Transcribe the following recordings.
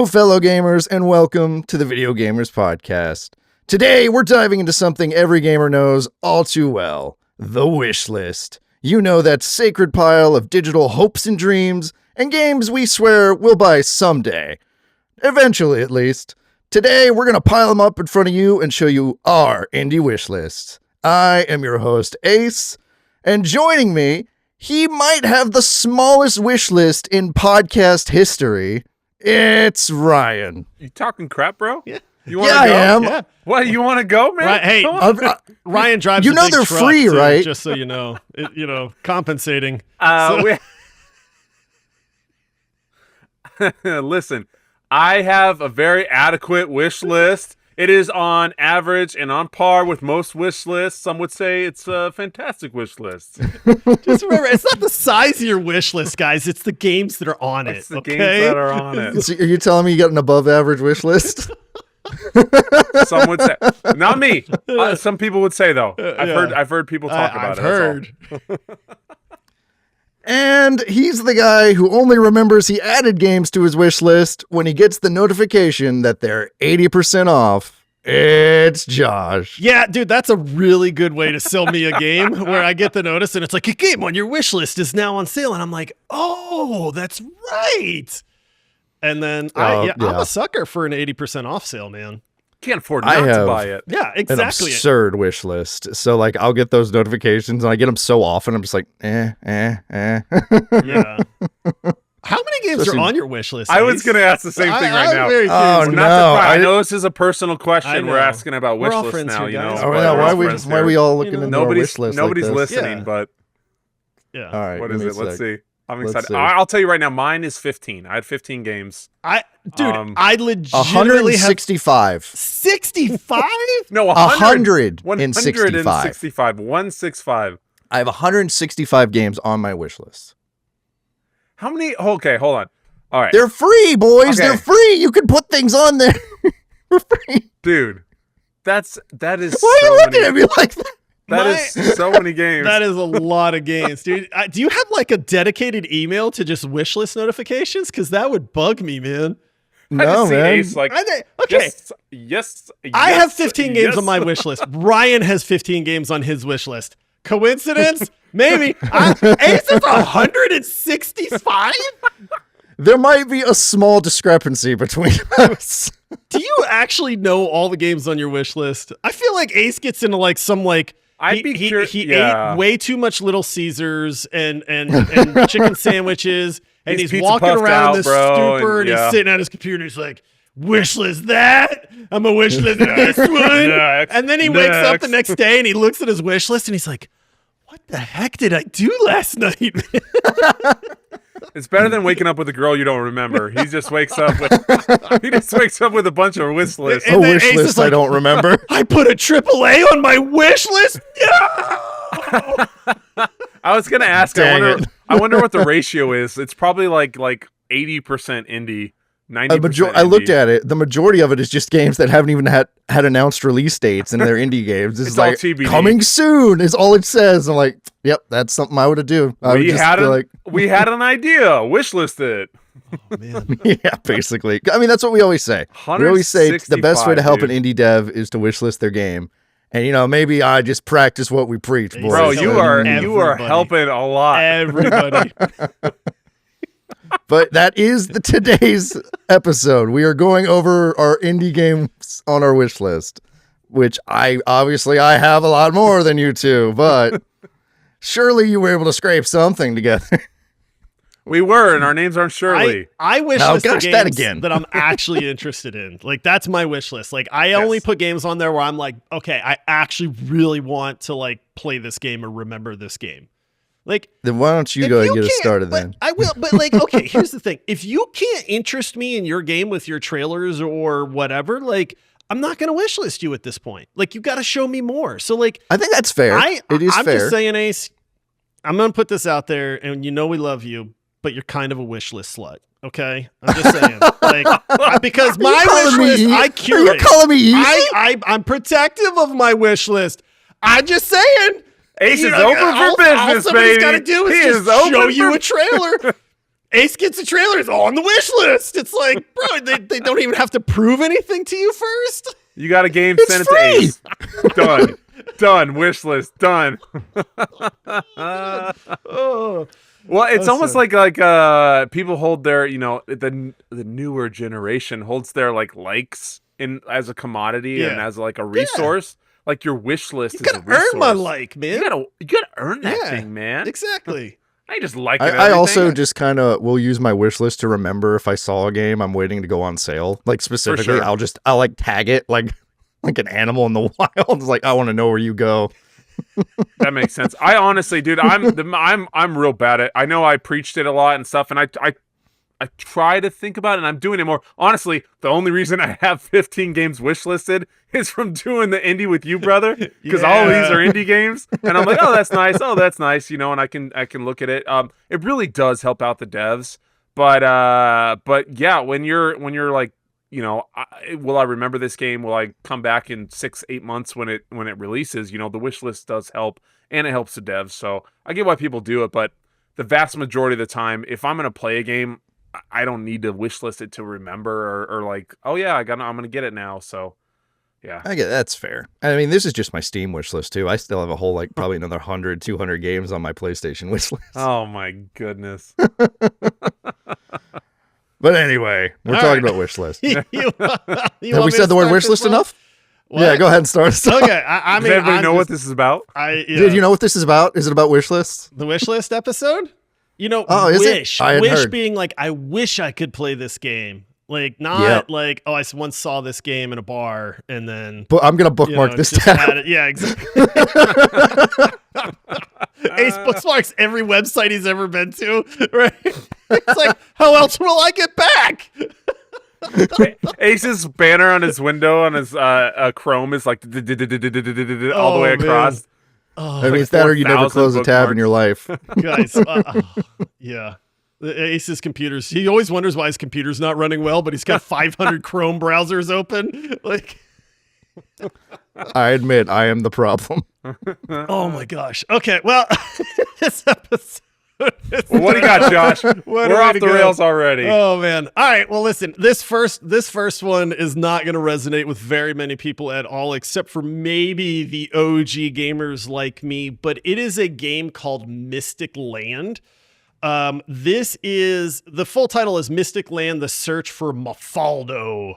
Hello, fellow gamers, and welcome to the Video Gamers Podcast. Today, we're diving into something every gamer knows all too well, the wish list. You know, that sacred pile of digital hopes and dreams, and games we swear we'll buy someday. Eventually, at least. Today, we're going to pile them up in front of you and show you our indie wish lists. I am your host, Ace, and joining me, he might have the smallest wish list in podcast history. It's Ryan. You talking crap, bro? Yeah. You want to go? I am. Yeah. What, you want to go, man? Right, hey, Ryan drives. You a know big they're truck free, too, right? Just so you know, compensating. Listen, I have a very adequate wish list. It is on average and on par with most wish lists. Some would say it's a fantastic wish list. Just remember, it's not the size of your wish list, guys. It's the games that are on it. It's the games that are on it. So are you telling me you got an above average wish list? Some would say, not me. Some people would say though. I've heard people talk about it. I've heard. And he's the guy who only remembers he added games to his wish list when he gets the notification that they're 80% off. It's Josh. Yeah, dude, that's a really good way to sell me a game where I get the notice and it's like, a game on your wish list is now on sale. And I'm like, oh, that's right. And then I'm a sucker for an 80% off sale, man. Can't afford not to buy it. Yeah, An exactly. absurd wish list. So like I'll get those notifications and I get them so often I'm just like, Yeah. How many games are on your wish list? I was going to ask the same thing right now. Oh, Not no. I know this is a personal question. We're asking about wish lists now. You know, why are we all looking into our wish list? Nobody's like this? listening, but all right. what is it? Let's see. I'm excited. see. I'll tell you right now. Mine is 15. I had 15 games. I legitimately 165. 65? No, 165. 165. I have 165 games on my wish list. How many? Okay, hold on. All right. They're free, boys. Okay. They're free. You can put things on there for free. Dude, that is Why are you looking at me like that? That is so many games. That is a lot of games, dude. Do you have like a dedicated email to just wish list notifications? Because that would bug me, man. No, man. Ace, like, okay. Yes. I have 15 games on my wish list. Ryan has 15 games on his wish list. Coincidence? Maybe. Ace is 165? There might be a small discrepancy between us. Do you actually know all the games on your wish list? I feel like Ace gets into like some like he ate way too much Little Caesars and chicken sandwiches, and he's walking around this stupor and he's sitting at his computer and he's like, wish list that. I'm a wish list this one. And then he wakes up the next day and he looks at his wish list and he's like, what the heck did I do last night? It's better than waking up with a girl you don't remember. He just wakes up with a bunch of wish lists. A wish list I don't remember. I put a AAA on my wish list. No! I was gonna ask. I wonder what the ratio is. It's probably like 80% indie, 90%. I looked at it. The majority of it is just games that haven't even had announced release dates, and they're indie games. It's like TBD. Coming soon is all it says. I'm like, yep, that's something I would do. We had an idea. Wish list it. Oh, man. Yeah, basically. I mean, that's what we always say. We always say the best way to help an indie dev is to wish list their game. And maybe I just practice what we preach, boys. Bro, you are helping a lot. Everybody. But that is today's episode. We are going over our indie games on our wish list, which I have a lot more than you two, but surely you were able to scrape something together. We were, and our names aren't Shirley. I wish list the games again. that I'm actually interested in. Like, that's my wish list. Like, I only put games on there where I'm like, okay, I actually really want to like play this game or remember this game. Like, then why don't you go and get us started then? I will, but like, okay, here's the thing. If you can't interest me in your game with your trailers or whatever, like, I'm not going to wish list you at this point. Like, you got to show me more. So like, I think that's fair. I'm fair. just saying, Ace, I'm going to put this out there, and we love you, but you're kind of a wish list slut. Okay, I'm just saying, like, because my wish list, I curate. Are you calling me easy? I'm protective of my wish list. I'm just saying. Ace is open for business, all baby. All somebody's got to do is just show you a trailer. Ace gets a trailer, it's on the wish list. It's like, bro, they don't even have to prove anything to you first. You got a game, send it to Ace. Done. Wish list done. Well, it's almost like people hold their, the newer generation holds their likes in as a commodity and as like a resource. Like your wish list is a resource. You gotta earn my like, man. You gotta earn that thing, man. Exactly. I just like it. I also just kind of will use my wish list to remember if I saw a game I'm waiting to go on sale. Like specifically, I'll like tag it like an animal in the wild. It's like I want to know where you go. That makes sense. I honestly, dude, I'm real bad at. I know I preached it a lot and stuff, and I try to think about it, and I'm doing it more. Honestly, the only reason I have 15 games wishlisted is from doing the indie with you, brother, because all these are indie games, and I'm like, oh, that's nice, and I can look at it. It really does help out the devs, but yeah, when you're like, will I remember this game? Will I come back in 6-8 months when it releases? The wish list does help, and it helps the devs. So I get why people do it, but the vast majority of the time, if I'm going to play a game, I don't need to wish list it to remember or like, oh yeah, I'm going to get it now. So yeah, I get that's fair. I mean, this is just my Steam wish list too. I still have a whole probably another 100, 200 games on my PlayStation wish list. Oh my goodness. But anyway, we're talking about wish list. Have we said the word wish list enough? What? Yeah, go ahead and start. Okay, I mean, does everybody know what this is about? Did you know what this is about? Is it about wish lists? The wish list episode? Wish. Wish being like, I wish I could play this game. Like, not like, oh, I once saw this game in a bar, and then... But I'm going to bookmark this tab. Yeah, exactly. Ace bookmarks every website he's ever been to, right? It's like, how else will I get back? Ace's banner on his window on his Chrome is like all the way across. I mean, it's that or you never close a tab in your life. Guys, yeah. Ace's computers. He always wonders why his computer's not running well, but he's got 500 Chrome browsers open. Like, I admit I am the problem. Oh my gosh. Okay, well, this episode. What do you got, Josh? We're off the rails already. Oh man. All right. Well, listen. This first one is not going to resonate with very many people at all, except for maybe the OG gamers like me. But it is a game called Mystic Land. This is the full title is Mystic Land: The Search for Mafaldo,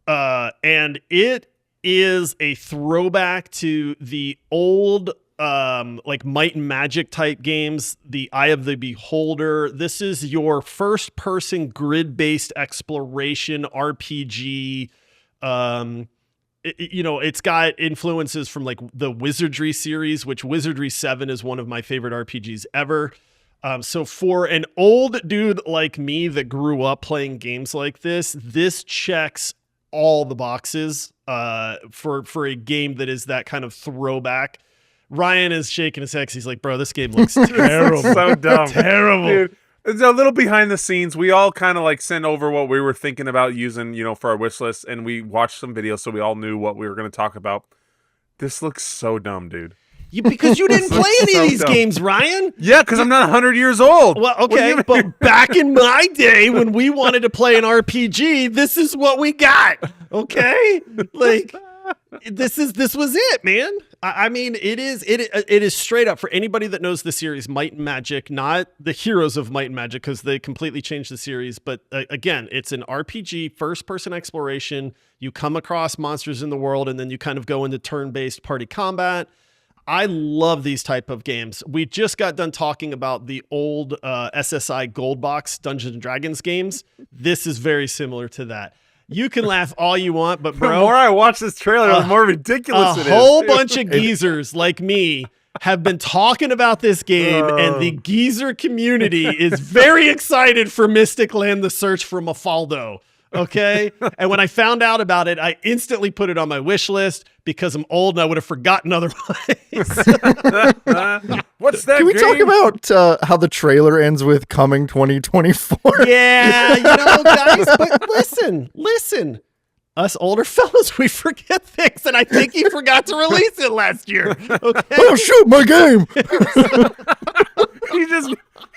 and it is a throwback to the old like Might and Magic type games, the Eye of the Beholder. This is your first person grid based exploration RPG. It's got influences from like the Wizardry series, which Wizardry 7 is one of my favorite RPGs ever. So for an old dude like me that grew up playing games like this checks all the boxes for a game that is that kind of throwback. Ryan is shaking his head. He's like, bro, this game looks terrible. So dumb. Terrible. Dude, it's a little behind the scenes. We all kind of like sent over what we were thinking about using, for our wish list, and we watched some videos so we all knew what we were going to talk about. This looks so dumb, dude. Because you didn't play any of these games, Ryan. Yeah, because I'm not 100 years old. Well, okay, but back in my day when we wanted to play an RPG, this is what we got. Okay, like this was it, man. I mean, it is straight up for anybody that knows the series Might and Magic, not the heroes of Might and Magic because they completely changed the series. But again, it's an RPG, first-person exploration. You come across monsters in the world, and then you kind of go into turn-based party combat. I love these type of games. We just got done talking about the old SSI Gold Box Dungeons & Dragons games. This is very similar to that. You can laugh all you want, but bro, the more I watch this trailer, the more ridiculous it is. A whole bunch of geezers like me have been talking about this game, and the geezer community is very excited for Mystic Land: The Search for Mafaldo. Okay. And when I found out about it, I instantly put it on my wish list because I'm old and I would have forgotten otherwise. What's that? Can we talk about how the trailer ends with coming 2024? Yeah, guys, but listen. Us older fellas, we forget things, and I think he forgot to release it last year. Okay. Oh shoot, my game! He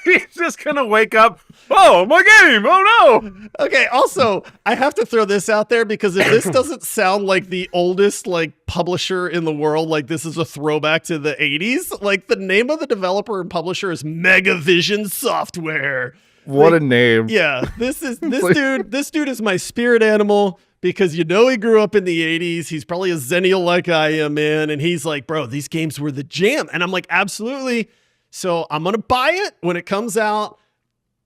he's just gonna wake up. Oh, my game! Oh no! Okay. Also, I have to throw this out there because if this doesn't sound like the oldest like publisher in the world, like this is a throwback to the 80s. Like the name of the developer and publisher is Megavision Software. What a name! Yeah, this dude. This dude is my spirit animal. Because he grew up in the 80s. He's probably a Zennial like I am, man. And he's like, bro, these games were the jam. And I'm like, absolutely. So I'm going to buy it when it comes out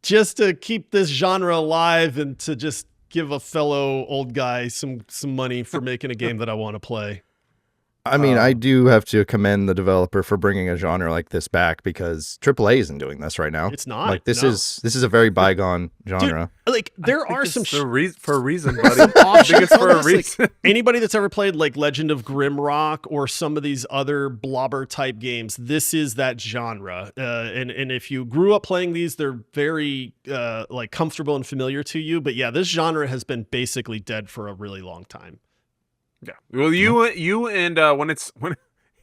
just to keep this genre alive and to just give a fellow old guy some money for making a game that I want to play. I mean, I do have to commend the developer for bringing a genre like this back because AAA isn't doing this right now. It's not. Like this is a very bygone genre. Dude, like there are some for a reason, buddy. I think it's for a reason. Like, anybody that's ever played like Legend of Grimrock or some of these other blobber type games, this is that genre. And if you grew up playing these, they're very like comfortable and familiar to you. But yeah, this genre has been basically dead for a really long time. Yeah. Well, you and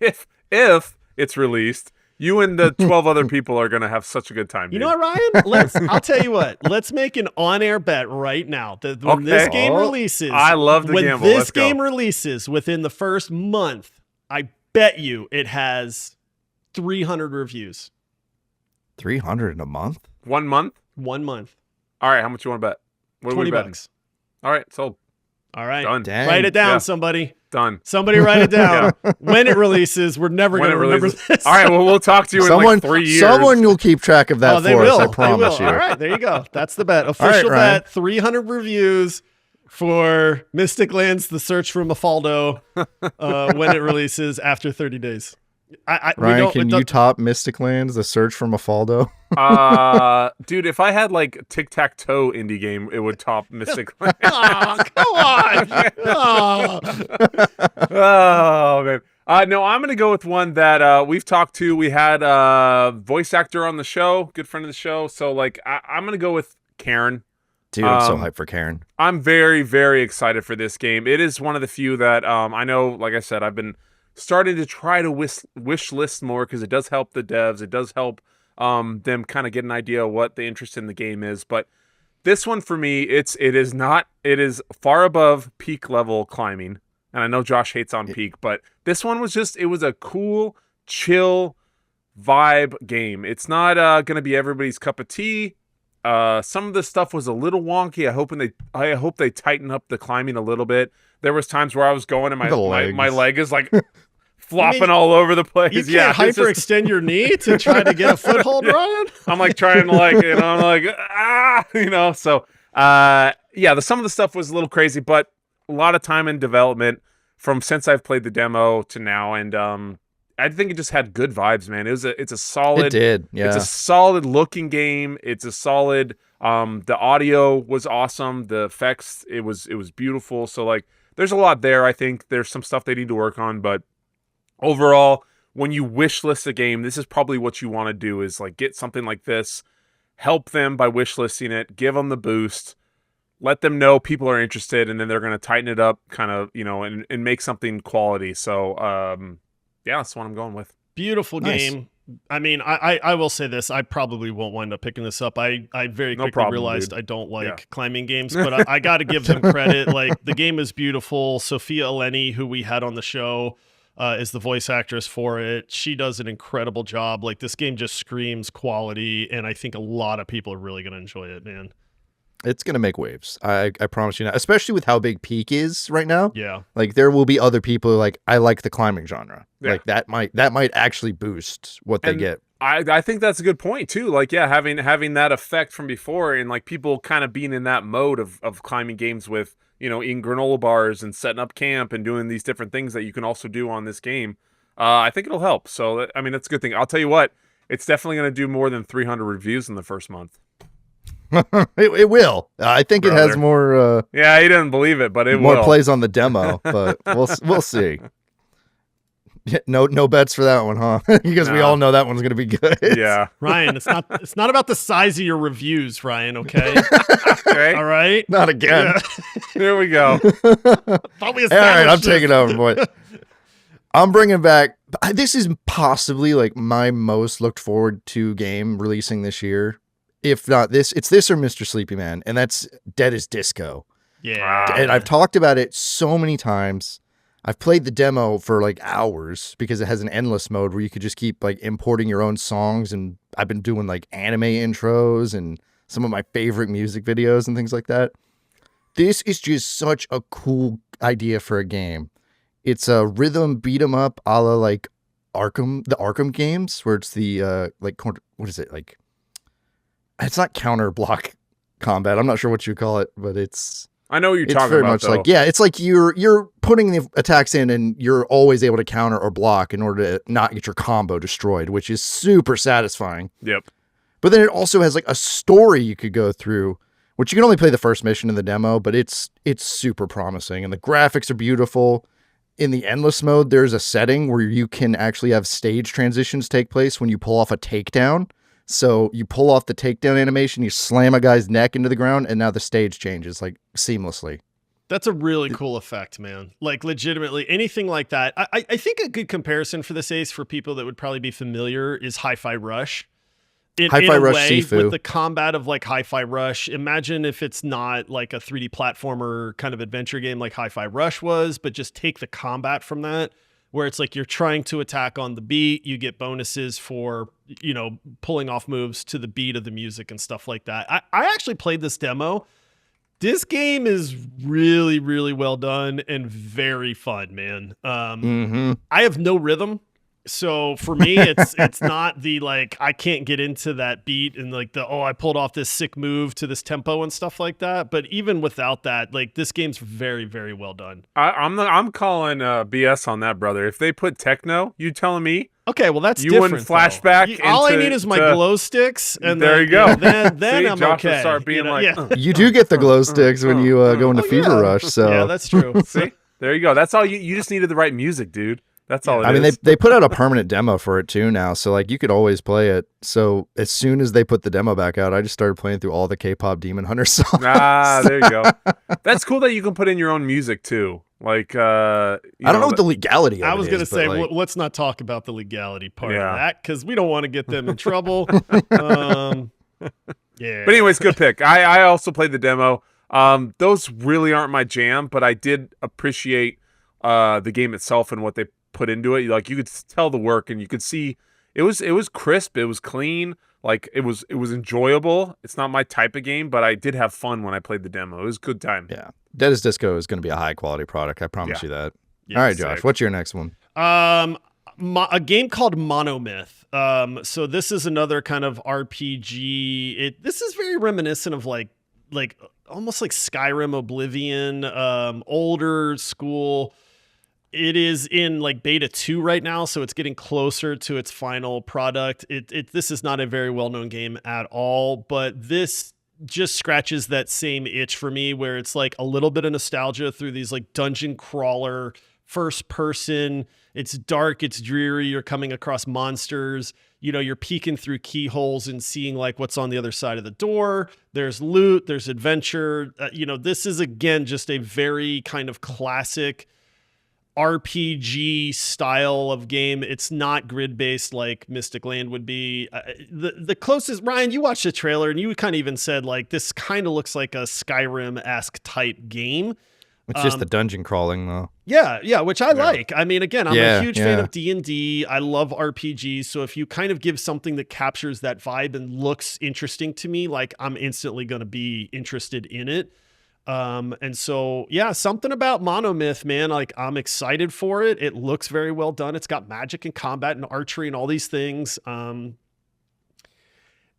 if it's released, you and the 12 other people are gonna have such a good time. You know what, Ryan? I'll tell you what. Let's make an on-air bet right now that when this game releases, I love the gamble. When this game releases within the first month, I bet you it has 300 reviews. 300 in a month? 1 month? 1 month. All right, how much you want to bet? What are we betting? $20. All right, sold. All right. Done. Dang. Write it down, somebody. Done. Somebody write it down. When it releases, we're never going to remember this. All right, well, we'll talk to you in like 3 years. Someone will keep track of that for us, I promise you. All right, there you go. That's the bet. Official bet, 300 reviews for Mystic Lands, The Search for Mafaldo, when it releases after 30 days. Ryan, can you top Mystic Lands, The Search for Mafaldo? Dude, if I had like tic-tac-toe indie game, it would top Mystic Lands. Oh, come on. Oh, man. No, I'm going to go with one that we've talked to. We had a voice actor on the show, good friend of the show. So, like, I'm going to go with Karen. Dude, I'm so hyped for Karen. I'm very, very excited for this game. It is one of the few that I know, like I said, I've been starting to try to wish list more because it does help the devs. It does help them kind of get an idea of what the interest in the game is. But this one for me, it is far above peak level climbing. And I know Josh hates on peak, but this one was it was a cool, chill vibe game. It's not going to be everybody's cup of tea. Some of the stuff was a little wonky. I hope they tighten up the climbing a little bit. There was times where I was going and my leg is like flopping all over the place. You can't hyperextend your knee to try to get a foothold, Ryan? I'm like trying to I'm like, so some of the stuff was a little crazy, but a lot of time in development from since I've played the demo to now. And, I think it just had good vibes, man. It's a solid, it's a solid looking game. It's a solid, the audio was awesome. The effects, it was beautiful. So like, there's a lot there. I think there's some stuff they need to work on, but overall, when you wish list a game, this is probably what you want to do is like get something like this, help them by wish listing it, give them the boost, let them know people are interested, and then they're going to tighten it up kind of, and make something quality. So, yeah, that's what I'm going with. Beautiful game. I mean, I will say this. I probably won't wind up picking this up. I very quickly realized I don't like climbing games, but I got to give them credit. Like, the game is beautiful. Sophia Eleni, who we had on the show, is the voice actress for it. She does an incredible job. Like, this game just screams quality, and I think a lot of people are really going to enjoy it, man. It's going to make waves. I promise you now, especially with how big Peak is right now. Yeah. Like, there will be other people who are like, I like the climbing genre. Yeah. Like, that might actually boost what they get. I think that's a good point too. Like, yeah, having that effect from before, and like people kind of being in that mode of climbing games with, eating granola bars and setting up camp and doing these different things that you can also do on this game. I think it'll help. So, I mean, that's a good thing. I'll tell you what, it's definitely going to do more than 300 reviews in the first month. It will. I think it has more. Yeah, he didn't believe it, but it more will. Plays on the demo, but we'll see. No bets for that one, huh? Because we all know that one's gonna be good. Yeah, Ryan, it's not about the size of your reviews, Ryan. Okay. Okay. All right. Not again. Yeah. Here we go. All right, I'm taking over, boy. I'm bringing back This is possibly like my most looked forward to game releasing this year. If not this, it's this or Mr. Sleepy Man, and that's Dead as Disco. Yeah. And I've talked about it so many times. I've played the demo for like hours because it has an endless mode where you could just keep like importing your own songs, and I've been doing like anime intros and some of my favorite music videos and things like that. This is just such a cool idea for a game. It's a rhythm beat 'em up a la like the Arkham games, where it's the like, what is it, like, it's not counter block combat. I'm not sure what you call it, but I know what you're talking very about. Much like, yeah, it's like you're putting the attacks in, and you're always able to counter or block in order to not get your combo destroyed, which is super satisfying. Yep. But then it also has like a story you could go through, which you can only play the first mission in the demo, but it's super promising, and the graphics are beautiful. In the endless mode, there's a setting where you can actually have stage transitions take place when you pull off a takedown. So you pull off the takedown animation, you slam a guy's neck into the ground, and now the stage changes like seamlessly. That's a really cool effect, man. Like legitimately anything like that. I think a good comparison for this, Ace, for people that would probably be familiar is Hi-Fi Rush. Hi-Fi Rush Sifu. With the combat of like Hi-Fi Rush. Imagine if it's not like a 3D platformer kind of adventure game like Hi-Fi Rush was, but just take the combat from that, where it's like you're trying to attack on the beat. You get bonuses for, pulling off moves to the beat of the music and stuff like that. I actually played this demo. This game is really, really well done and very fun, man. I have no rhythm. So for me, it's not the like, I can't get into that beat and like I pulled off this sick move to this tempo and stuff like that. But even without that, like this game's very, very well done. I'm calling BS on that, brother. If they put techno, you telling me? Okay, well that's you different. Wouldn't flashback. All I need is my glow sticks, and there you go. Then See, I'm Josh okay. Start being You do get the glow sticks when you go into Fever Rush. So yeah, that's true. See, there you go. That's all you just needed the right music, dude. That's all it is. I mean, they put out a permanent demo for it too now, so like you could always play it. So as soon as they put the demo back out, I just started playing through all the K-pop Demon Hunter songs. There you go. That's cool that you can put in your own music too. Like, I don't know what the legality of it is. I was going to say, like, let's not talk about the legality part of that, because we don't want to get them in trouble. Yeah. But anyways, good pick. I also played the demo. Those really aren't my jam, but I did appreciate the game itself and what they put into it. Like, you could tell the work, and you could see it was crisp, it was clean, like it was enjoyable. It's not my type of game, but I did have fun when I played the demo. It was a good time. Yeah, Dead as Disco is going to be a high quality product. I promise you that. Yeah, all right, Josh, what's your next one? A game called Monomyth. So this is another kind of RPG. This is very reminiscent of like almost like Skyrim, Oblivion, older school. It is in like beta 2 right now, so it's getting closer to its final product. This is not a very well-known game at all, but this just scratches that same itch for me, where it's like a little bit of nostalgia through these like dungeon crawler first person. It's dark, it's dreary, you're coming across monsters, you're peeking through keyholes and seeing like what's on the other side of the door. There's loot, there's adventure. This is again just a very kind of classic RPG style of game. It's not grid-based like Mystic Land would be. The closest, Ryan, you watched the trailer and you kind of even said like this kind of looks like a Skyrim-esque type game. It's just the dungeon crawling though. Yeah, which I like. I mean, again, I'm a huge fan of D&D. I love RPGs. So if you kind of give something that captures that vibe and looks interesting to me, like I'm instantly going to be interested in it. And so, yeah, something about Monomyth, man, like I'm excited for it. It looks very well done. It's got magic and combat and archery and all these things.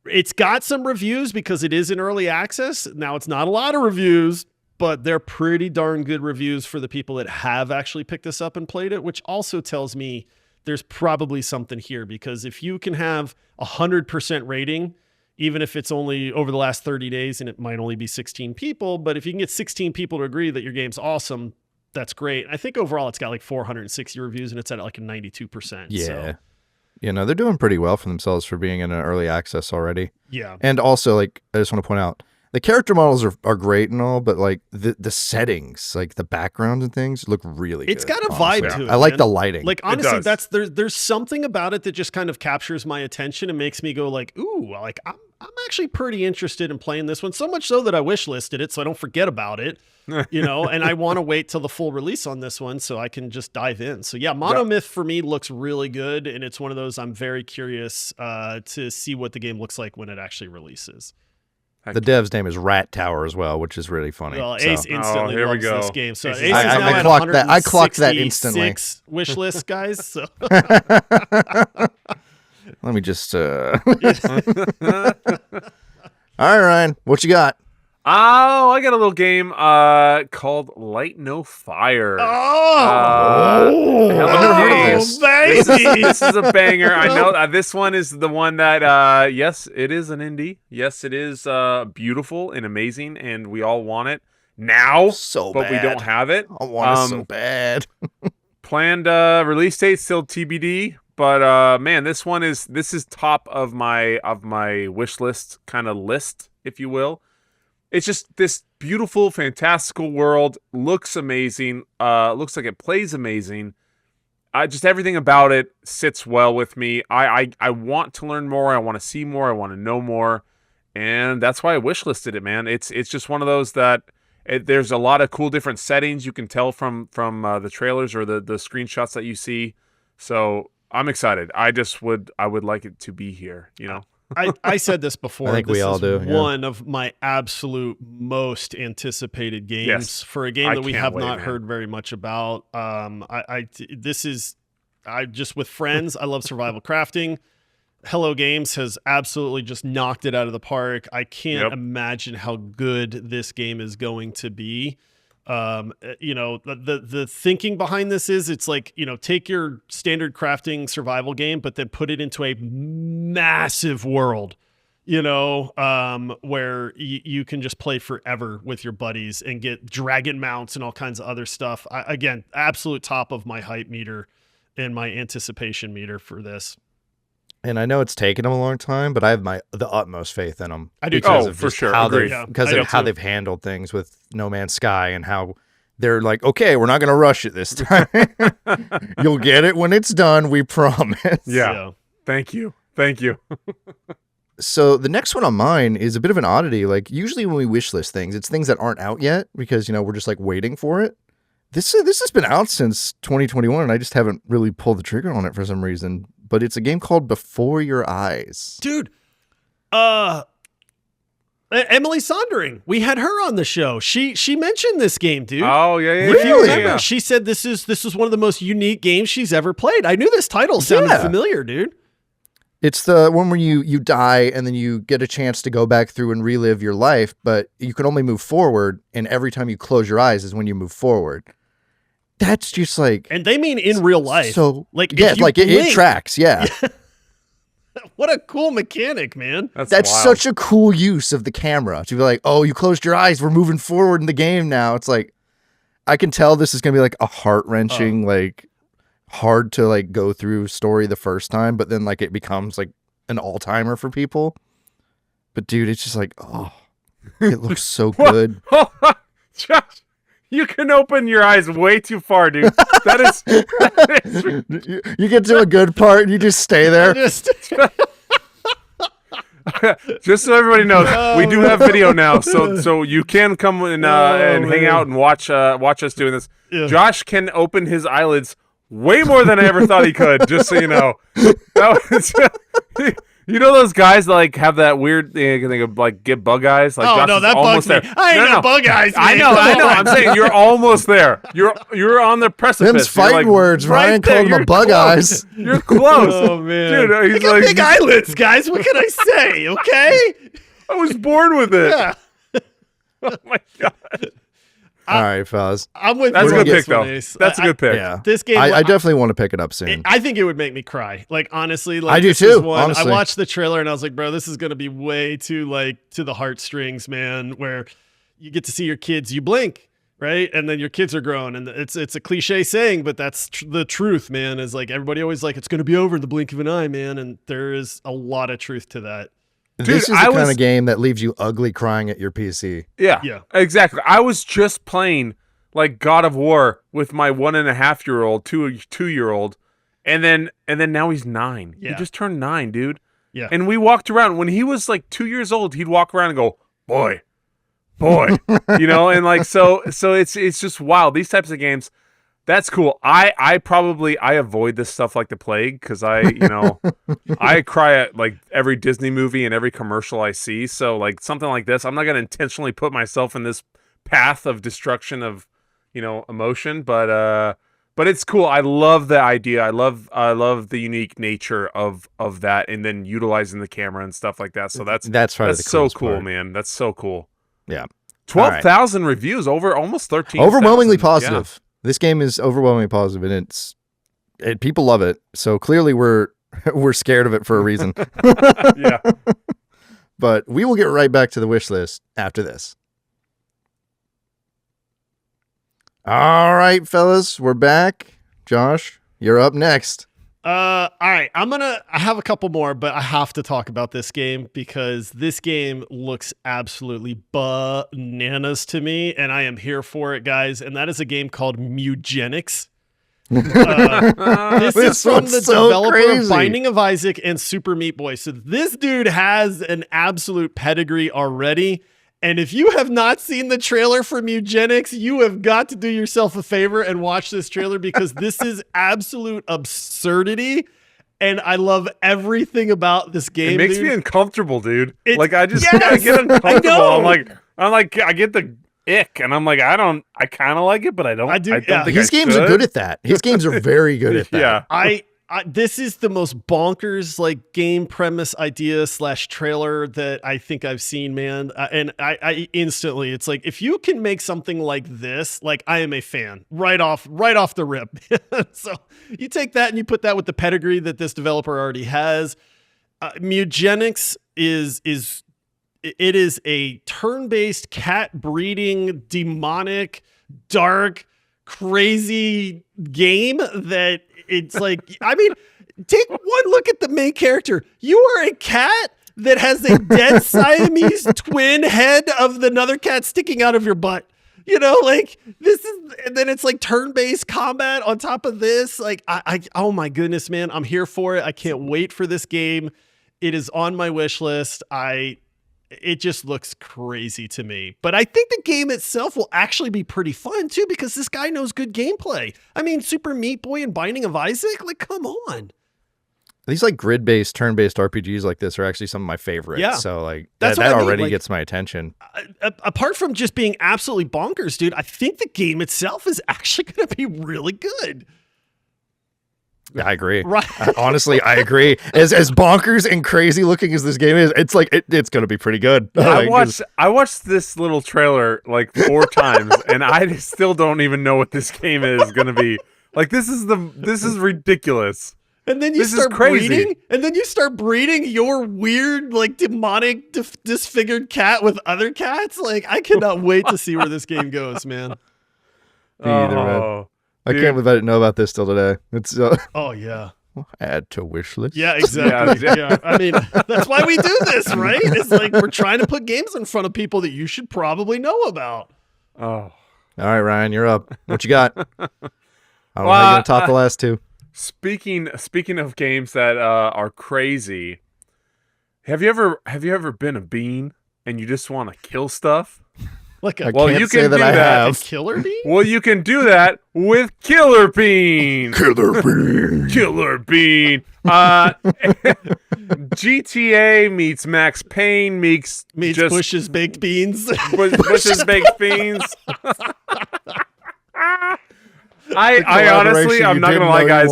It's got some reviews because it is in early access. Now it's not a lot of reviews, but they're pretty darn good reviews for the people that have actually picked this up and played it, which also tells me there's probably something here, because if you can have 100% rating, even if it's only over the last 30 days and it might only be 16 people, but if you can get 16 people to agree that your game's awesome, that's great. I think overall it's got like 460 reviews and it's at like a 92%. Yeah. So. They're doing pretty well for themselves for being in an early access already. Yeah. And also, like, I just want to point out, The character models are great and all, but like the settings, like the backgrounds and things look really It's good. got a honestly. vibe to it. I like man. the lighting. Like honestly, there's something about it that just kind of captures my attention and makes me go like, ooh, like I'm actually pretty interested in playing this one. So much so that I wishlisted it so I don't forget about it. You know, and I want to wait till the full release on this one so I can just dive in. So yeah, Monomyth for me looks really good, and it's one of those I'm very curious to see what the game looks like when it actually releases. The dev's name is Rat Tower as well, which is really funny. Well, Ace instantly loves this game. So Ace is I clocked that. I clocked that instantly. Wish list, guys. So. Let me just. All right, Ryan, what you got? Oh, I got a little game called Light No Fire. This is a banger. I know this one is the one that, yes, it is an indie. Yes, it is beautiful and amazing, and we all want it now, but we don't have it. I want it so bad. Planned release date still TBD, but man, this is top of my wish list kind of list, if you will. It's just this beautiful, fantastical world. Looks amazing. Looks like it plays amazing. Just everything about it sits well with me. I want to learn more. I want to see more. I want to know more, and that's why I wishlisted it, man. It's just one of those that there's a lot of cool different settings you can tell from the trailers or the screenshots that you see. So I'm excited. I would like it to be here. You know. I said this before. I think we all do. One of my absolute most anticipated games for a game that we have not heard very much about. This is just with friends. I love survival crafting. Hello Games has absolutely just knocked it out of the park. I can't imagine how good this game is going to be. You know, the thinking behind this is it's like, you know, take your standard crafting survival game, but then put it into a massive world, you know, where you can just play forever with your buddies and get dragon mounts and all kinds of other stuff. Again, absolute top of my hype meter and my anticipation meter for this. And I know it's taken them a long time, but I have the utmost faith in them. I do too. For sure. Because of how they've handled things with No Man's Sky and how they're like, okay, we're not going to rush it this time. You'll get it when it's done, we promise. Yeah. Thank you. So the next one on mine is a bit of an oddity. Like usually when we wish list things, it's things that aren't out yet because, you know, we're just like waiting for it. This has been out since 2021 and I just haven't really pulled the trigger on it for some reason. But it's a game called Before Your Eyes. Dude, Emily Sondering, we had her on the show. She mentioned this game, dude. Oh, yeah. If you remember, she said this is one of the most unique games she's ever played. I knew this title sounded familiar, dude. It's the one where you die and then you get a chance to go back through and relive your life, but you can only move forward, and every time you close your eyes is when you move forward. That's just like, and they mean in real life. So like, yeah, like it tracks. Yeah. What a cool mechanic, man. That's such a cool use of the camera to be like, oh, you closed your eyes. We're moving forward in the game now. It's like, I can tell this is going to be like a heart wrenching, like hard to like go through story the first time, but then like it becomes like an all timer for people. But dude, it's just like, oh, it looks so good. Josh. You can open your eyes way too far, dude. That is you get to a good part and you just stay there. Just so everybody knows, we do have video now, so you can come and hang out and watch us doing this. Yeah. Josh can open his eyelids way more than I ever thought he could. Just so you know, you know those guys that like have that weird thing, they like get bug eyes. Like, oh no, that bugs me. I ain't no bug eyes. Man. I know. I'm saying you're almost there. You're on the precipice. Them's fighting words. Ryan called them bug eyes. You're close. Oh man, dude. He's like big eyelids, guys. What can I say? Okay. I was born with it. Yeah. Oh my god. All right, fellas. I'm with That's you. a good pick, though. That's a good pick. Yeah. This game, I definitely want to pick it up soon. I think it would make me cry. Like, honestly. Like, I do too, honestly. I watched the trailer and I was like, bro, this is going to be way too, like, to the heartstrings, man, where you get to see your kids, you blink, right? And then your kids are grown. And it's a cliche saying, but that's the truth, man, is like everybody always like, it's going to be over in the blink of an eye, man. And there is a lot of truth to that. This is the kind of game that leaves you ugly crying at your PC. Yeah, exactly. I was just playing like God of War with my 1.5-year-old, 2-year-old, and then now he's 9. Yeah. He just turned 9, dude. Yeah. And we walked around when he was like 2 years old. He'd walk around and go, boy, you know, and like so it's just wild. These types of games. That's cool. I avoid this stuff like the plague because I cry at like every Disney movie and every commercial I see. So like something like this, I'm not gonna intentionally put myself in this path of destruction of, emotion. But it's cool. I love the idea. I love the unique nature of that, and then utilizing the camera and stuff like that. So that's so cool, part. man. That's so cool. Yeah, 12,000 reviews, over almost 13. Overwhelmingly positive. Yeah. This game is overwhelmingly positive, and people love it. So clearly we're scared of it for a reason. Yeah. But we will get right back to the wish list after this. All right, fellas, we're back. Josh, you're up next. All right, I have a couple more, but I have to talk about this game because this game looks absolutely bananas to me, and I am here for it, guys. And that is a game called Mugenics. This is from the developer of Binding of Isaac and Super Meat Boy. So this dude has an absolute pedigree already. And if you have not seen the trailer for Mugenics, you have got to do yourself a favor and watch this trailer because this is absolute absurdity. And I love everything about this game. It makes me uncomfortable, dude. I get uncomfortable. I'm like, I get the ick, and I'm like, I kind of like it, but I don't. I don't think his games are good at that. His games are very good at that. Yeah. This is the most bonkers like game premise idea / trailer that I think I've seen, man. And I instantly, it's like, if you can make something like this, like I am a fan right off the rip. So you take that and you put that with the pedigree that this developer already has. Mugenics is a turn-based cat breeding, demonic, dark, crazy game that it's like, I mean, take one look at the main character. You are a cat that has a dead Siamese twin head of another cat sticking out of your butt. Like this is, and then it's like turn-based combat on top of this. Like, oh my goodness, man, I'm here for it. I can't wait for this game. It is on my wish list. It just looks crazy to me. But I think the game itself will actually be pretty fun too, because this guy knows good gameplay. I mean, Super Meat Boy and Binding of Isaac, like, come on. These like grid-based, turn-based RPGs like this are actually some of my favorites. Yeah. So like that already gets my attention. Apart from just being absolutely bonkers, dude, I think the game itself is actually going to be really good. I agree. Right. Honestly, I agree. As bonkers and crazy looking as this game is, it's like it's going to be pretty good. I watched this little trailer like 4 times, and I still don't even know what this game is going to be. Like this is ridiculous. And then you start breeding your weird, like demonic, disfigured cat with other cats. Like I cannot wait to see where this game goes, man. Me either, man. I can't believe I didn't know about this till today. It's oh yeah. Add to wish list. Yeah, exactly. Yeah. I mean, that's why we do this, right? It's like we're trying to put games in front of people that you should probably know about. Oh. All right, Ryan, you're up. What you got? I don't know how you're gonna top the last 2. Speaking of games that are crazy, have you ever been a bean and you just want to kill stuff? Like a, well, you can say that I have. Killer Bean? Well, you can do that with Killer Bean. Killer Bean. Killer Bean. GTA meets Max Payne meets Bush's Baked Beans. Bush's Baked Beans. I honestly, I'm not gonna lie, guys.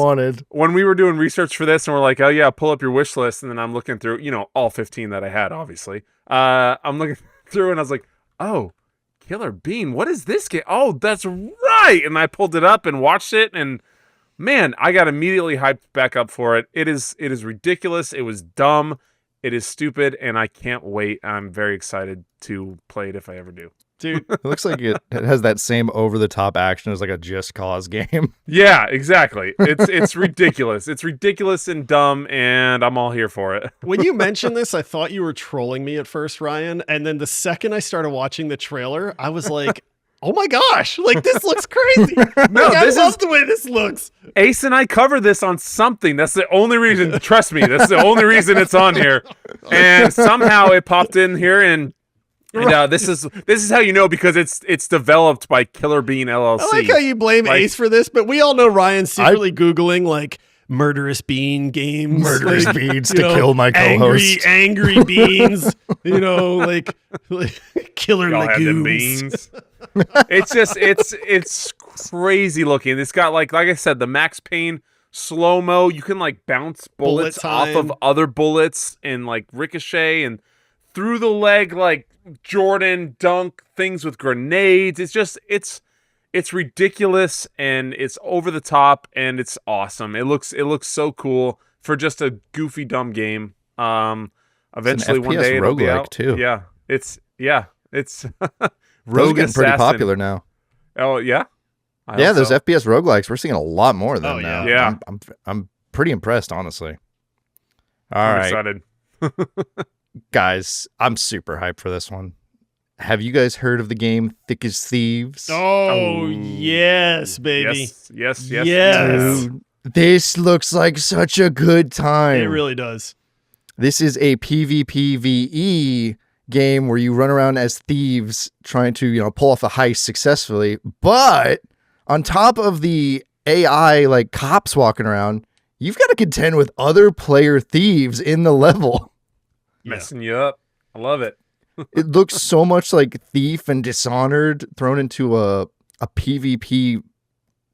When we were doing research for this, and we're like, oh yeah, pull up your wish list, and then I'm looking through, all 15 that I had, obviously. I'm looking through, and I was like, oh. Killer Bean, what is this game? Oh, that's right. And I pulled it up and watched it, and man, I got immediately hyped back up for it. It is ridiculous. It was dumb. It is stupid, and I can't wait. I'm very excited to play it if I ever do. Dude, It looks like it has that same over-the-top action as like a Just Cause game. Yeah, exactly. It's ridiculous. It's ridiculous and dumb, and I'm all here for it. When you mentioned this, I thought you were trolling me at first, Ryan. And then the second I started watching the trailer, I was like, oh my gosh, like this looks crazy. No, I love the way this looks. Ace and I cover this on something. That's the only reason. Trust me, that's the only reason it's on here. And somehow it popped in here, and this is how you know, because it's developed by Killer Bean LLC. I like how you blame Ace for this, but we all know Ryan's secretly Googling like murderous bean games, Murderous like, beans to kill my co-host. Angry beans, like killer Y'all have them legumes. beans. It's just it's crazy looking. It's got like I said, the Max Payne slow-mo. You can like bounce bullets off of other bullets and like ricochet and through the leg, like Jordan dunk things with grenades. It's ridiculous, and it's over the top, and it's awesome. It looks so cool for just a goofy dumb game. Eventually one day it'll be out too. Yeah, it's Rogue getting pretty popular now. Oh yeah, those FPS roguelikes, we're seeing a lot more of them now. Yeah, I'm pretty impressed, honestly. I'm excited. Guys, I'm super hyped for this one. Have you guys heard of the game Thick as Thieves? Oh yes, baby. Yes. Dude, this looks like such a good time. It really does. This is a PvPvE game where you run around as thieves trying to, pull off a heist successfully. But on top of the AI, like cops walking around, you've got to contend with other player thieves in the level. Messing you up. I love it. It looks so much like Thief and Dishonored thrown into a PvP,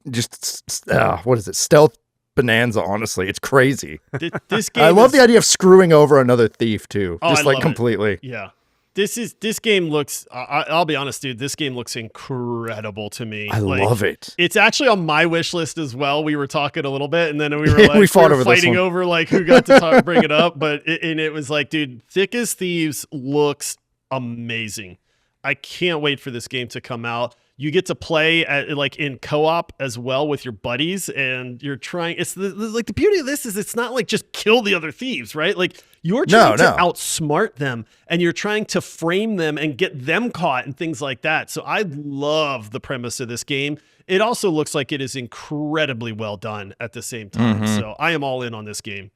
just what is it? Stealth bonanza. Honestly, it's crazy. This game. I love the idea of screwing over another thief too, just like completely. Yeah, this game looks. I'll be honest, dude. This game looks incredible to me. I love it. It's actually on my wish list as well. We were talking a little bit, and then we were like, we were fighting over like who got to bring it up. But it was like, dude, Thick as Thieves looks amazing. I can't wait for this game to come out. You get to play like in co-op as well with your buddies, and you're trying. It's like the beauty of this is it's not like just kill the other thieves, right? Like you're trying to outsmart them, and you're trying to frame them and get them caught and things like that. So I love the premise of this game. It also looks like it is incredibly well done at the same time. Mm-hmm. So I am all in on this game.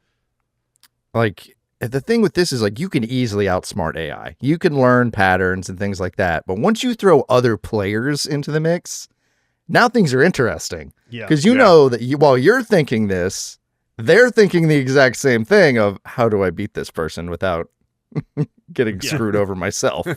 Like, the thing with this is like you can easily outsmart AI. You can learn patterns and things like that. But once you throw other players into the mix, now things are interesting. Yeah. Because you know that while you're thinking this, they're thinking the exact same thing of how do I beat this person without getting screwed over myself.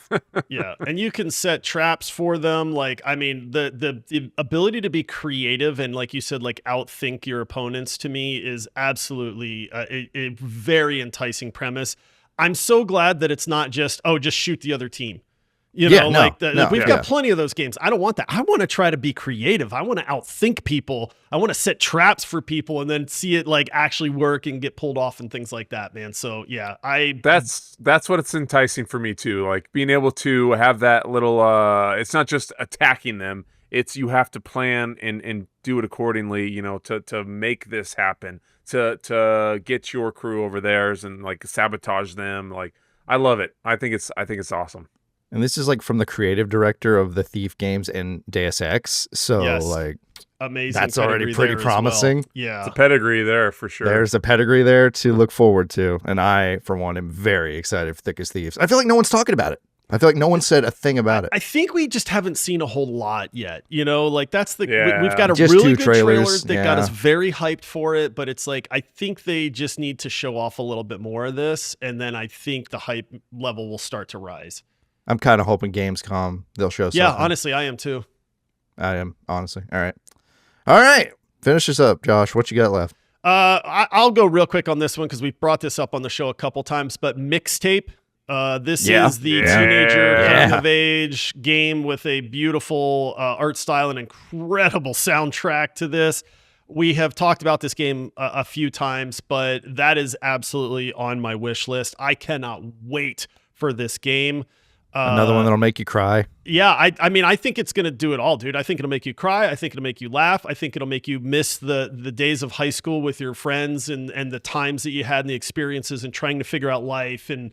Yeah. And you can set traps for them. Like, I mean, the ability to be creative and, like you said, like outthink your opponents to me is absolutely a very enticing premise. I'm so glad that it's not just shoot the other team. We've got plenty of those games. I don't want that. I want to try to be creative. I want to outthink people. I want to set traps for people and then see it like actually work and get pulled off and things like that, man. So yeah, that's what it's enticing for me too. Like being able to have that little, it's not just attacking them. It's you have to plan and do it accordingly, to make this happen, to get your crew over theirs and like sabotage them. Like I love it. I think it's awesome. And this is like from the creative director of the Thief games and Deus Ex. So like amazing. That's already pretty promising. Well. Yeah. It's a pedigree there for sure. There's a pedigree there to look forward to. And I, for one, am very excited for Thick as Thieves. I feel like no one's talking about it. I feel like no one said a thing about it. I think we just haven't seen a whole lot yet. Like that's we've got a just really good trailer that got us very hyped for it, but it's like I think they just need to show off a little bit more of this, and then I think the hype level will start to rise. I'm kind of hoping Gamescom, they'll show something. Yeah, honestly, I am too. I am, honestly. All right. Finish this up, Josh. What you got left? I'll go real quick on this one because we've brought this up on the show a couple times, but Mixtape. This is the teenager coming of age game with a beautiful art style and incredible soundtrack to this. We have talked about this game a few times, but that is absolutely on my wish list. I cannot wait for this game. Another one that'll make you cry. Yeah, I mean, I think it's going to do it all, dude. I think it'll make you cry. I think it'll make you laugh. I think it'll make you miss the days of high school with your friends and the times that you had and the experiences and trying to figure out life and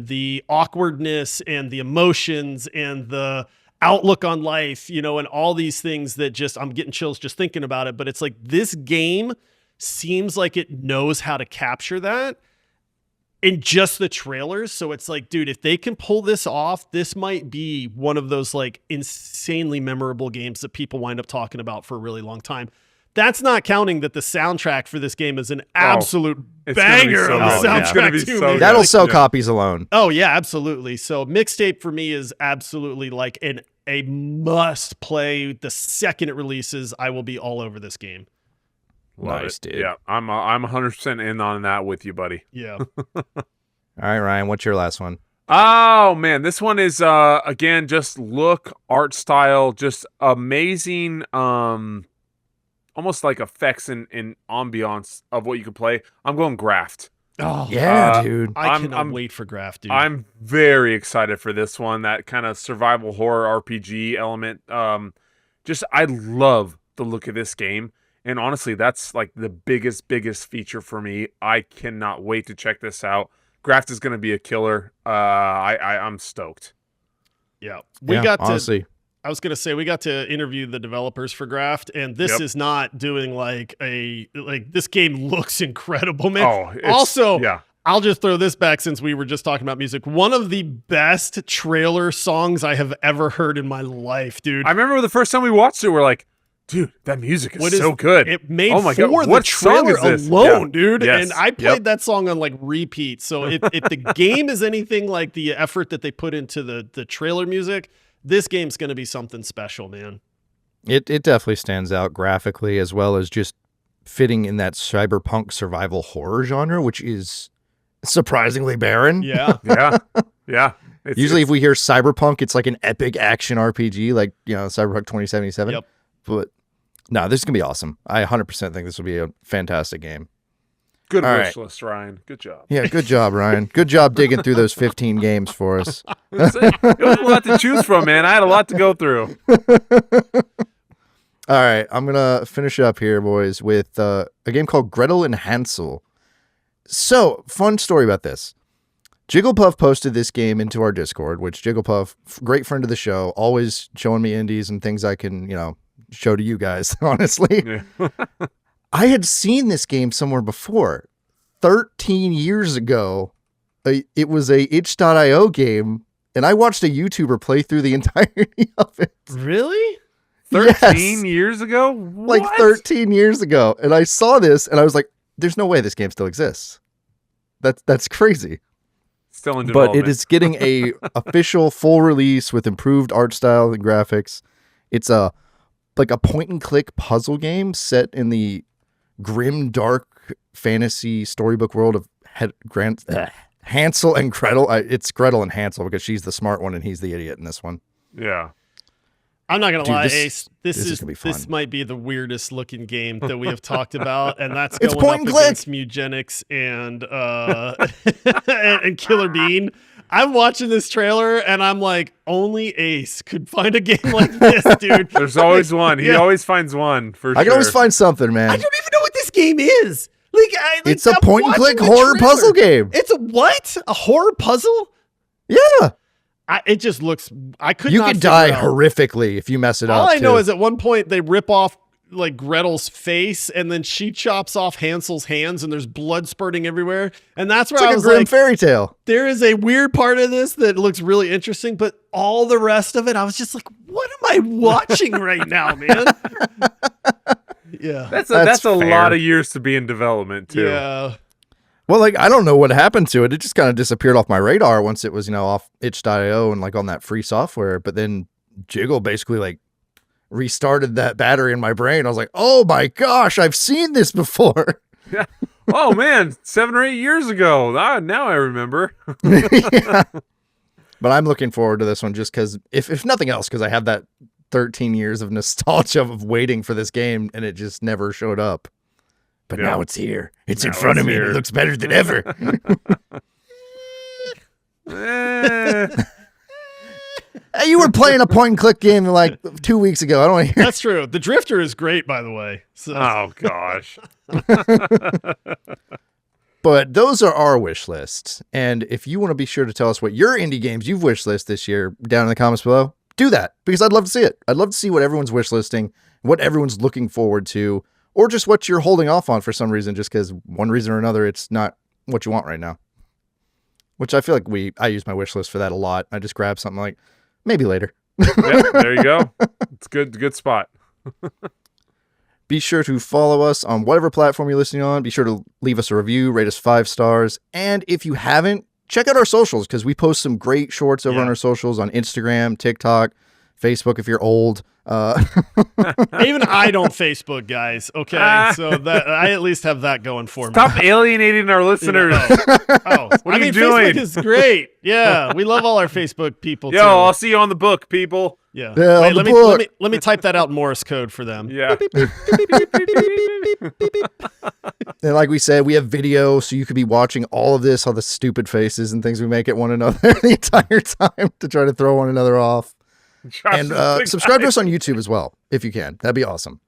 the awkwardness and the emotions and the outlook on life, and all these things that just, I'm getting chills just thinking about it. But it's like this game seems like it knows how to capture that in just the trailers. So it's like, dude, if they can pull this off, this might be one of those like insanely memorable games that people wind up talking about for a really long time. That's not counting that the soundtrack for this game is an absolute banger of a soundtrack too. That'll sell copies alone. Oh yeah, absolutely. So Mixtape for me is absolutely like a must play. The second it releases, I will be all over this game. Nice, dude. Yeah, I'm 100% in on that with you, buddy. Yeah. All right, Ryan, what's your last one? Oh man, this one is again just look, art style, just amazing. Almost like effects and ambiance of what you could play. I'm going Graft. Oh yeah, dude! I cannot wait for Graft, dude. I'm very excited for this one. That kind of survival horror RPG element. I love the look of this game. And honestly, that's like the biggest feature for me. I cannot wait to check this out. Graft is going to be a killer. I'm stoked. Yeah. Honestly. I was going to say, we got to interview the developers for Graft, and this is not doing this game looks incredible, man. I'll just throw this back since we were just talking about music. One of the best trailer songs I have ever heard in my life, dude. I remember the first time we watched it, we're like, dude, that music is so good. It made the trailer alone, dude. Yes. And I played that song on like repeat. So if the game is anything like the effort that they put into the trailer music, this game's going to be something special, man. It definitely stands out graphically as well as just fitting in that cyberpunk survival horror genre, which is surprisingly barren. Yeah. Yeah. Usually if we hear cyberpunk, it's like an epic action RPG, like, Cyberpunk 2077. Yep. But no, this is going to be awesome. I 100% think this will be a fantastic game. Good wish list, Ryan. Good job. Yeah, good job, Ryan. Good job digging through those 15 games for us. It was a lot to choose from, man. I had a lot to go through. All right, I'm going to finish up here, boys, with a game called Gretel and Hansel. So, fun story about this. Jigglepuf posted this game into our Discord, which Jigglepuf, great friend of the show, always showing me indies and things I can, show to you guys, honestly. Yeah. I had seen this game somewhere before. 13 years ago, it was a itch.io game, and I watched a YouTuber play through the entirety of it. Really? 13 years ago? What? Like 13 years ago. And I saw this, and I was like, there's no way this game still exists. That's crazy. Still in development. But it is getting a official full release with improved art style and graphics. It's a point-and-click puzzle game set in the grim, dark fantasy storybook world of Hansel and Gretel. It's Gretel and Hansel because she's the smart one and he's the idiot in this one. Yeah. I'm not going to lie, Ace. This is gonna be fun. This might be the weirdest looking game that we have talked about, and that's it's going point up and click. Against Mugenics and and Killer Bean. I'm watching this trailer and I'm like, only Ace could find a game like this, dude. There's always one. He always finds one for sure. I can always find something, man. I don't even know what this game is. It's a point-and-click horror puzzle game. It's a what? A horror puzzle? Yeah. It just looks. You could die horrifically if you mess it up. All I know is at one point they rip off like Gretel's face, and then she chops off Hansel's hands, and there's blood spurting everywhere. And that's where I was like, a grim fairy tale. There is a weird part of this that looks really interesting, but all the rest of it, I was just like, what am I watching right now, man? Yeah, that's a lot of years to be in development too. Yeah. Well, I don't know what happened to it. It just kind of disappeared off my radar once it was, off itch.io and on that free software. But then Jiggle basically restarted that battery in my brain. I was like, oh my gosh, I've seen this before. Yeah. Oh man, 7 or 8 years ago. Now I remember. Yeah. But I'm looking forward to this one just because, if nothing else, because I have that 13 years of nostalgia of waiting for this game and it just never showed up. But now it's here. It's in front of me. And it looks better than ever. You were playing a point and click game like 2 weeks ago. I don't want to hear. That's true. The Drifter is great, by the way. So. Oh gosh. But those are our wish lists. And if you want to be sure to tell us what your indie games you've wish list this year down in the comments below, do that because I'd love to see it. I'd love to see what everyone's wish listing, what everyone's looking forward to, or just what you're holding off on for some reason, just because one reason or another, it's not what you want right now. Which I feel like I use my wish list for that a lot. I just grab something like maybe later. Yeah, there you go. It's good spot. Be sure to follow us on whatever platform you're listening on. Be sure to leave us a review, rate us 5 stars. And if you haven't, check out our socials because we post some great shorts over on our socials on Instagram, TikTok, Facebook if you're old. Even I don't Facebook, guys. Okay, so that I at least have that going for me. Stop alienating our listeners. What are you doing? Facebook is great. Yeah, we love all our Facebook people. Yo, I'll see you on the book, people. Yeah. Wait, let me type that out in Morse code for them. Yeah. And like we said, we have video, so you could be watching all of this, all the stupid faces and things we make at one another the entire time to try to throw one another off. And subscribe to us on YouTube as well, if you can. That'd be awesome.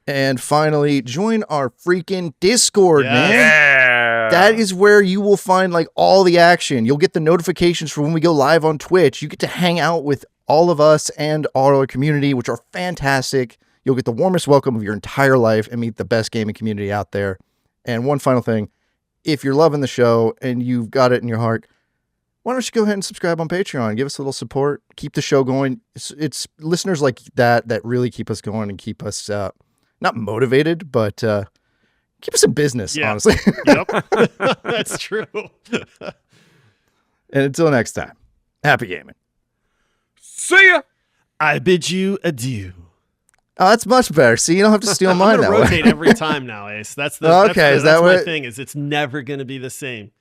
And finally, join our freaking Discord, man. Yeah. That is where you will find like all the action. You'll get the notifications for when we go live on Twitch. You get to hang out with all of us and our community, which are fantastic. You'll get the warmest welcome of your entire life and meet the best gaming community out there. And one final thing, if you're loving the show and you've got it in your heart, why don't you go ahead and subscribe on Patreon? Give us a little support. Keep the show going. It's listeners like that really keep us going and keep us not motivated, but keep us in business, honestly. Yep. That's true. And until next time, happy gaming. See ya. I bid you adieu. Oh, that's much better. See, you don't have to steal mine I'm that gonna way. rotate every time now, Ace. That's my thing. Is it's never gonna be the same.